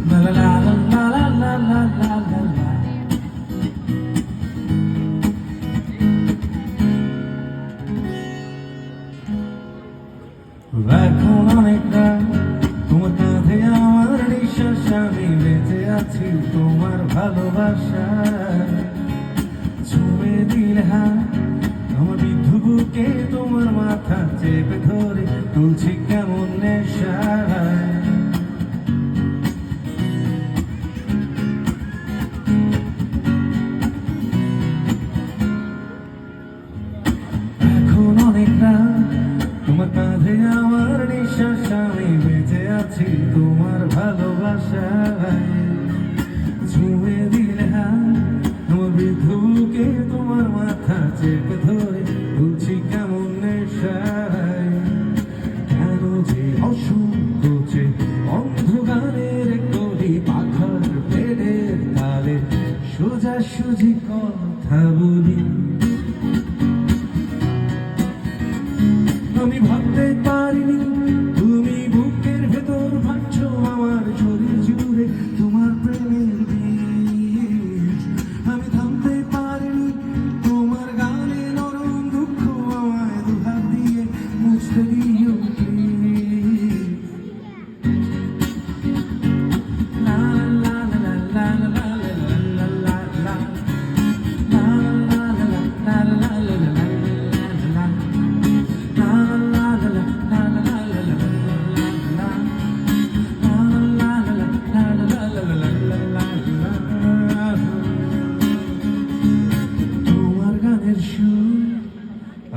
La la la la la la la la la la। এখন অনেক রাত, তোমার কাঁধে আমার নিঃশ্বাস, আমি বেঁচে আছি তোমার ভালোবাসায়। ছুঁয়ে দিলে হাত আমার বিদ্ধ বুকে, তোমার মাথা চেপে ধরে তুলছি কেমন নেশায়। এখন অনেক রাত, তোমার কাঁধে আমার নিঃশ্বাস, আমি বেঁচে আছি তোমার ভালোবাসায়। ছুঁয়ে দিলে হাত আমার বিদ্ধ বুকে, তোমার মাথা চেপে ধরে তুলছি কেমন নেশায়। কেন যে অসংকোচে অন্ধকারের কলি পাখার পেটের তালে সোজাসুজি কথা বলি। আমি ভাবতে পারিনি তুমি বুকের ভেতর ভাবছো আমার শরীর জুড়ে তোমার প্রেমের বীজ। আমি থামতে পারিনি তোমার গানে নরম দুঃখ, আমায় দুহাত দিয়ে মুছতে দিও প্লিজ। লা লা লা লা লা লা লা লা লা লা লা লা লা লা।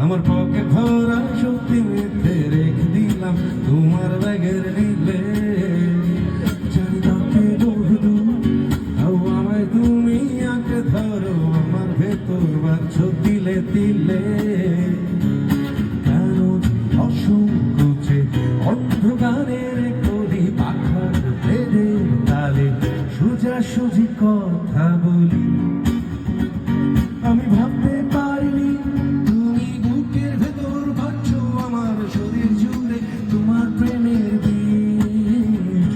আমার পকে ধরা শক্তি মেতে রেখে দিলাম তোমার ব্যাগের নিলে। জানি তাকে বহুদূর আমায় তুমি আঁকে ধরো, আমার ভেতর বাঁধছো তিলে তিলে। কেন অসংকোচে অন্ধকারের কলি পাখার পেটের তালে সোজাসুজি কথা বলি। আমি ভাবতে পারিনি তুমি বুকের ভেতর ভাবছো আমার শরীর জুড়ে তোমার প্রেমের বীজ।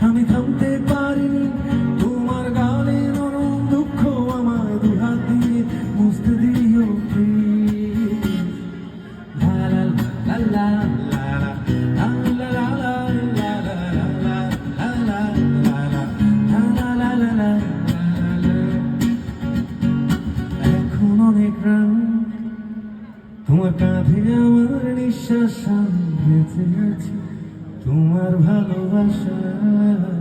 আমি থামতে পারিনি তোমার গালে নরম দুঃখ, আমায় দুহাত দিয়ে মুছতে দিও প্লিজ। লা লা লা লা লা লা লা লা লা লা লা লা লা। এখন অনেক রাত, তোমার কাঁধে আমার নিঃশ্বাস, আমি বেঁচে আছি তোমার ভালোবাসায়।